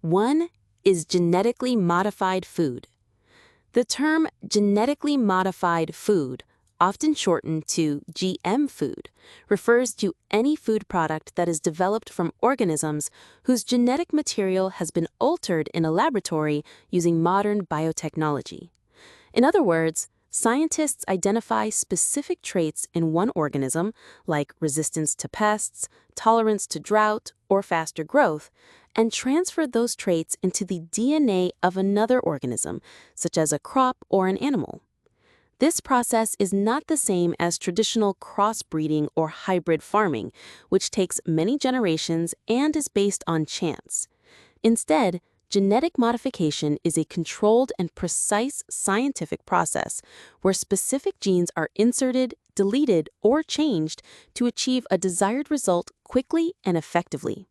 One is genetically modified food. The term genetically modified food, often shortened to GM food, refers to any food product that is developed from organisms whose genetic material has been altered in a laboratory using modern biotechnology. In other words, scientists identify specific traits in one organism, like resistance to pests, tolerance to drought, or faster growth, and transfer those traits into the DNA of another organism, such as a crop or an animal. This process is not the same as traditional crossbreeding or hybrid farming, which takes many generations and is based on chance. Instead, genetic modification is a controlled and precise scientific process where specific genes are inserted, deleted, or changed to achieve a desired result quickly and effectively.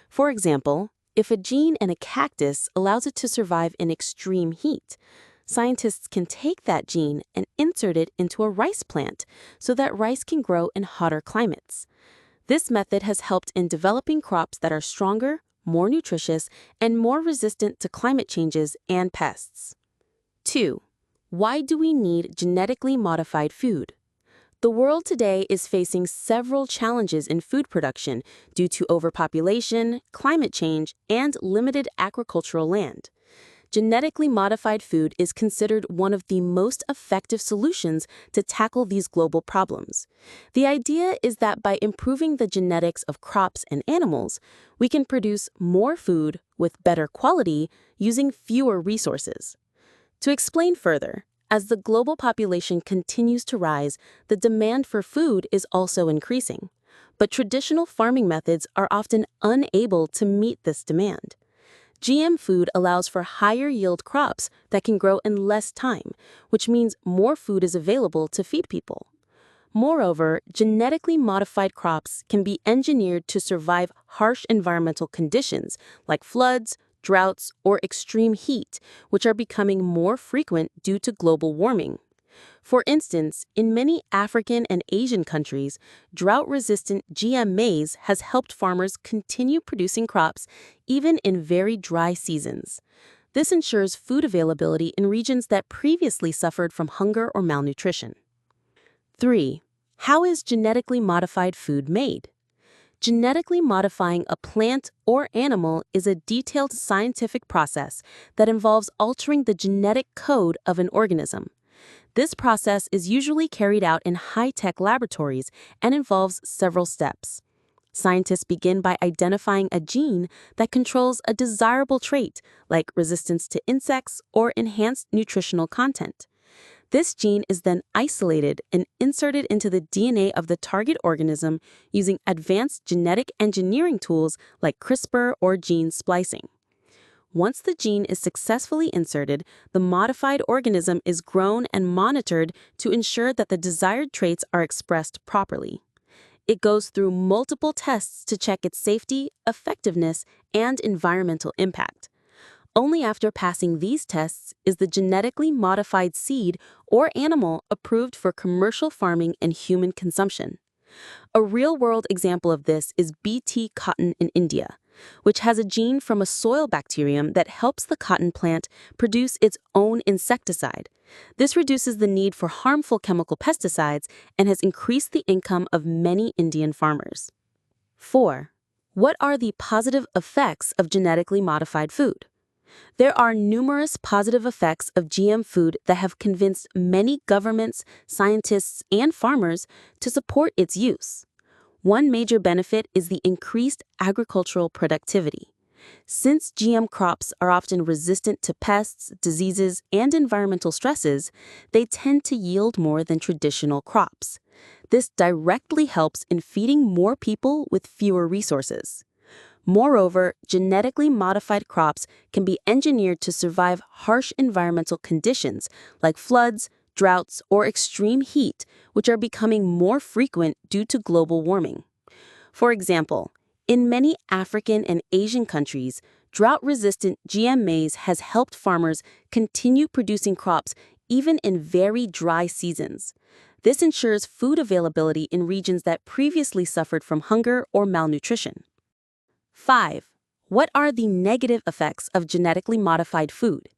For example, if a gene in a cactus allows it to survive in extreme heat, scientists can take that gene and insert it into a rice plant so that rice can grow in hotter climates. This method has helped in developing crops that are stronger, more nutritious, and more resistant to climate changes and pests. 2. Why do we need genetically modified food? The world today is facing several challenges in food production due to overpopulation, climate change, and limited agricultural land. Genetically modified food is considered one of the most effective solutions to tackle these global problems. The idea is that by improving the genetics of crops and animals, we can produce more food with better quality using fewer resources. To explain further, as the global population continues to rise, the demand for food is also increasing. But traditional farming methods are often unable to meet this demand. GM food allows for higher yield crops that can grow in less time, which means more food is available to feed people. Moreover, genetically modified crops can be engineered to survive harsh environmental conditions like floods, droughts, or extreme heat, which are becoming more frequent due to global warming. For instance, in many African and Asian countries, drought-resistant GM maize has helped farmers continue producing crops even in very dry seasons. This ensures food availability in regions that previously suffered from hunger or malnutrition. 3. How is genetically modified food made? Genetically modifying a plant or animal is a detailed scientific process that involves altering the genetic code of an organism. This process is usually carried out in high-tech laboratories and involves several steps. Scientists begin by identifying a gene that controls a desirable trait, like resistance to insects or enhanced nutritional content. This gene is then isolated and inserted into the DNA of the target organism using advanced genetic engineering tools like CRISPR or gene splicing. Once the gene is successfully inserted, the modified organism is grown and monitored to ensure that the desired traits are expressed properly. It goes through multiple tests to check its safety, effectiveness, and environmental impact. Only after passing these tests is the genetically modified seed or animal approved for commercial farming and human consumption. A real-world example of this is Bt cotton in India, which has a gene from a soil bacterium that helps the cotton plant produce its own insecticide. This reduces the need for harmful chemical pesticides and has increased the income of many Indian farmers. 4. What are the positive effects of genetically modified food? There are numerous positive effects of GM food that have convinced many governments, scientists, and farmers to support its use. One major benefit is the increased agricultural productivity. Since GM crops are often resistant to pests, diseases, and environmental stresses, they tend to yield more than traditional crops. This directly helps in feeding more people with fewer resources. Moreover, genetically modified crops can be engineered to survive harsh environmental conditions like floods, droughts, or extreme heat, which are becoming more frequent due to global warming. For example, in many African and Asian countries, drought-resistant GM maize has helped farmers continue producing crops even in very dry seasons. This ensures food availability in regions that previously suffered from hunger or malnutrition. 5. what are the negative effects of genetically modified food?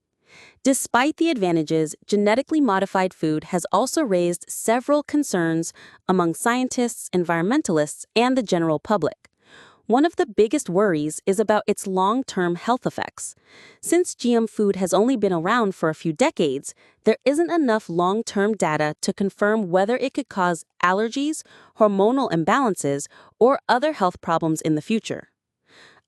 Despite the advantages, genetically modified food has also raised several concerns among scientists, environmentalists, and the general public. One of the biggest worries is about its long-term health effects. Since GM food has only been around for a few decades, there isn't enough long-term data to confirm whether it could cause allergies, hormonal imbalances, or other health problems in the future.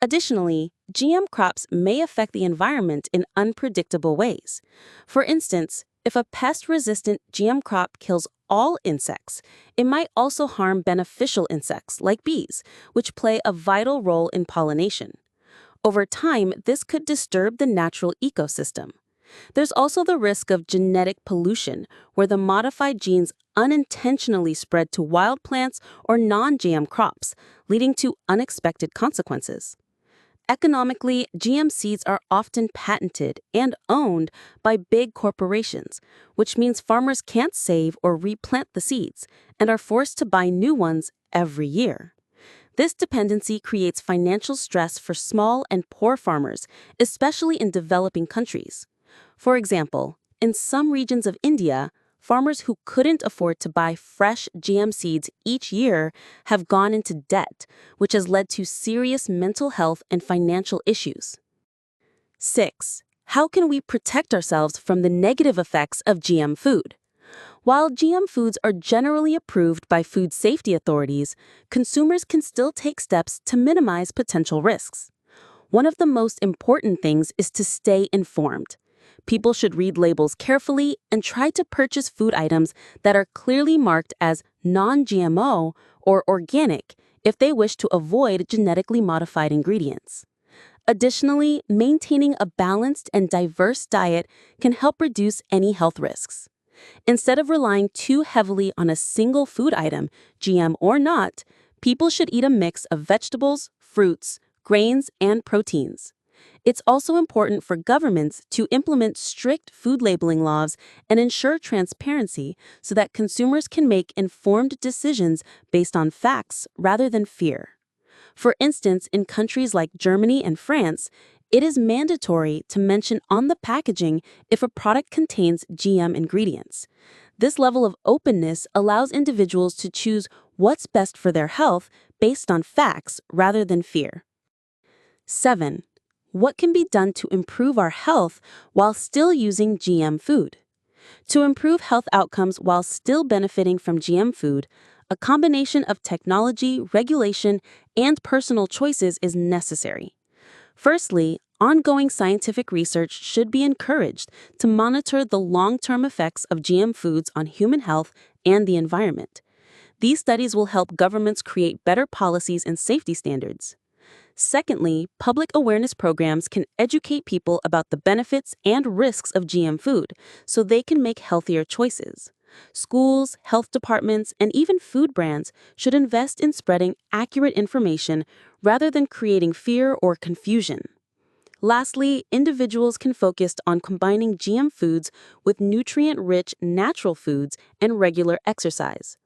Additionally, GM crops may affect the environment in unpredictable ways. For instance, if a pest-resistant GM crop kills all insects, it might also harm beneficial insects like bees, which play a vital role in pollination. Over time, this could disturb the natural ecosystem. There's also the risk of genetic pollution, where the modified genes unintentionally spread to wild plants or non-GM crops, leading to unexpected consequences. Economically, GM seeds are often patented and owned by big corporations, which means farmers can't save or replant the seeds and are forced to buy new ones every year. This dependency creates financial stress for small and poor farmers, especially in developing countries. For example, in some regions of India, farmers who couldn't afford to buy fresh GM seeds each year have gone into debt, which has led to serious mental health and financial issues. 6. How can we protect ourselves from the negative effects of GM food? While GM foods are generally approved by food safety authorities, consumers can still take steps to minimize potential risks. One of the most important things is to stay informed. People should read labels carefully and try to purchase food items that are clearly marked as non-GMO or organic if they wish to avoid genetically modified ingredients. Additionally, maintaining a balanced and diverse diet can help reduce any health risks. Instead of relying too heavily on a single food item, GM or not, people should eat a mix of vegetables, fruits, grains, and proteins. It's also important for governments to implement strict food labeling laws and ensure transparency so that consumers can make informed decisions based on facts rather than fear. For instance, in countries like Germany and France, it is mandatory to mention on the packaging if a product contains GM ingredients. This level of openness allows individuals to choose what's best for their health based on facts rather than fear. 7. What can be done to improve our health while still using GM food? To improve health outcomes while still benefiting from GM food, a combination of technology, regulation, and personal choices is necessary. Firstly, ongoing scientific research should be encouraged to monitor the long-term effects of GM foods on human health and the environment. These studies will help governments create better policies and safety standards. Secondly, public awareness programs can educate people about the benefits and risks of GM food so they can make healthier choices. Schools, health departments, and even food brands should invest in spreading accurate information rather than creating fear or confusion. Lastly, individuals can focus on combining GM foods with nutrient-rich natural foods and regular exercise.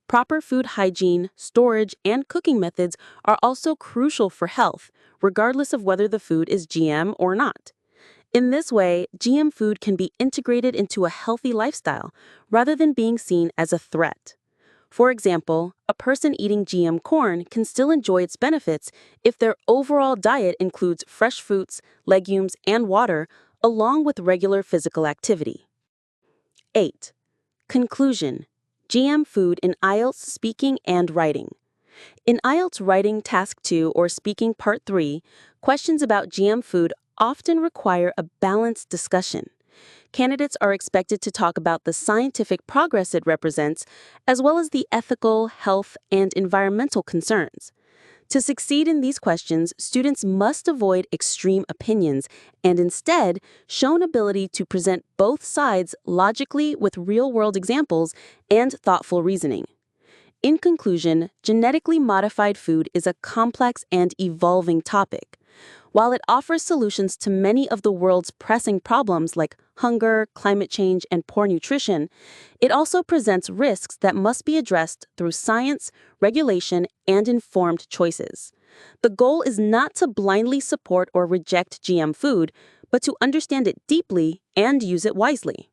Proper food hygiene, storage, and cooking methods are also crucial for health, regardless of whether the food is GM or not. In this way, GM food can be integrated into a healthy lifestyle rather than being seen as a threat. For example, a person eating GM corn can still enjoy its benefits if their overall diet includes fresh fruits, legumes, and water, along with regular physical activity. 8. Conclusion: GM food in IELTS Speaking and Writing. In IELTS Writing Task 2 or Speaking Part 3, questions about GM food often require a balanced discussion. Candidates are expected to talk about the scientific progress it represents, as well as the ethical, health, and environmental concerns. To succeed in these questions, students must avoid extreme opinions and instead show an ability to present both sides logically with real-world examples and thoughtful reasoning. In conclusion, genetically modified food is a complex and evolving topic. While it offers solutions to many of the world's pressing problems like hunger, climate change, and poor nutrition, it also presents risks that must be addressed through science, regulation, and informed choices. The goal is not to blindly support or reject GM food, but to understand it deeply and use it wisely.